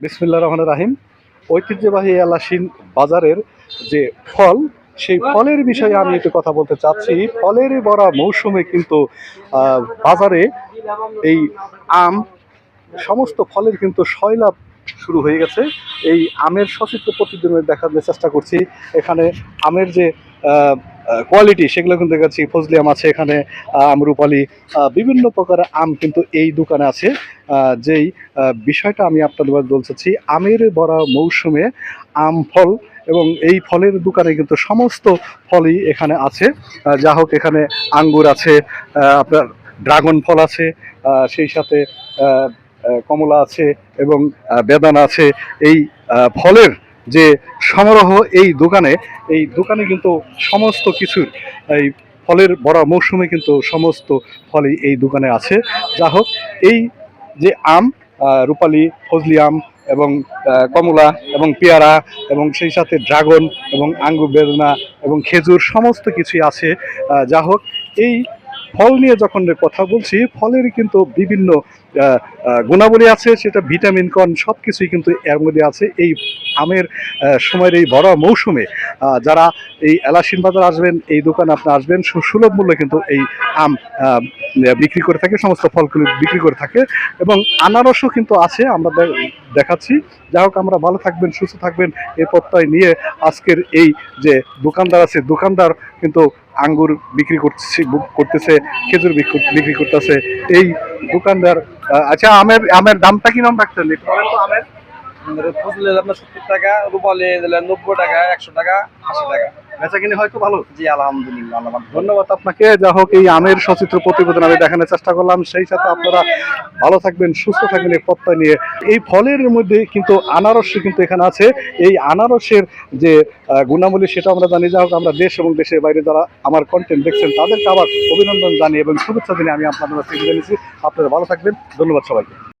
বিসমিল্লাহির রহমানির রহিম। ঐতিহ্যবাহী এলাসিন বাজারের যে ফল, সেই ফলের বিষয়ে আমি একটু কথা বলতে চাচ্ছি। ফলের ভরা মৌসুমে কিন্তু বাজারে এই আম, সমস্ত ফলের কিন্তু সয়লাভ শুরু হয়ে গেছে। এই আমের সচিত্র প্রতিদিনের দেখানোর চেষ্টা করছি। এখানে আমের যে কোয়ালিটি, সেগুলো কিন্তু দেখাচ্ছি। ফজলি আম আছে এখানে, আমরুপালি, বিভিন্ন প্রকারের আম কিন্তু এই দোকানে আছে। যেই বিষয়টা আমি আপনাদের বলতে চাচ্ছি, আমের ভরা মৌসুমে আম ফল এবং এই ফলের দোকানে কিন্তু সমস্ত ফলই এখানে আছে। যা হোক, এখানে আঙ্গুর আছে, আপনার ড্রাগন ফল আছে, সেই সাথে কমলা আছে এবং বেদানা আছে। এই ফলের যে সমারোহ এই দোকানে কিন্তু সমস্ত কিছুর, এই ফলের ভরা মৌসুমে কিন্তু সমস্ত ফলই এই দোকানে আছে। যা হোক, এই যে আম, রূপালি, ফজলি আম এবং কমলা এবং পেয়ারা এবং সেই সাথে ড্রাগন এবং আঙ্গুর, বেদানা এবং খেজুর সমস্ত কিছুই আছে। যা হোক, এই ফল নিয়ে যখন কথা বলছি, ফলের কিন্তু বিভিন্ন গুণাবলী আছে, সেটা ভিটামিন কন সব কিছুই কিন্তু এর মধ্যে আছে। এই আমের সময়ের এই বড় মৌসুমে যারা এই এলাসিন বাজার আসবেন, এই দোকানে আপনি আসবেন, সুলভ মূল্যে কিন্তু এই আম বিক্রি করে থাকে, সমস্ত ফলগুলো বিক্রি করে থাকে এবং আনারসও কিন্তু আছে, আমরা দেখাচ্ছি। যাই হোক, আমরা ভালো থাকবেন, সুস্থ থাকবেন এই প্রত্যয় নিয়ে আজকের এই যে দোকানদার আছে, দোকানদার কিন্তু আঙ্গুর বিক্রি করতেছে, খেজুর বিক্রি করতেছে এই দোকানদার। আচ্ছা, আমের আমের দামটা কি নাম রাখছেন একটু বলেন তো? আমের ফজলি আপনার 70 টাকা, রূপালি 90 টাকা, 100 টাকা, 80 টাকা। বেচা কিনে হয়তো ভালো। জি আলহামদুলিল্লাহ, আল্লাহ পাক ধন্যবাদ আপনাকে। যা হোক, এই আমের সচিত্র প্রতিবেদন আমি দেখানোর চেষ্টা করলাম, সেই সাথে আপনারা ভালো থাকবেন, সুস্থ থাকবেন এই প্রত্যয় নিয়ে। এই ফলের মধ্যে কিন্তু আনারস কিন্তু এখানে আছে। এই আনারসের যে গুণাবলী, সেটা আমরা জানি। যা হোক, আমরা দেশ এবং দেশের বাইরে যারা আমার কন্টেন্ট দেখছেন, তাদেরকে আবার অভিনন্দন জানিয়ে এবং শুভেচ্ছা জানিয়ে আমি আপনাদের কাছে বিদায় নিচ্ছি। আপনারা ভালো থাকবেন, ধন্যবাদ সবাইকে।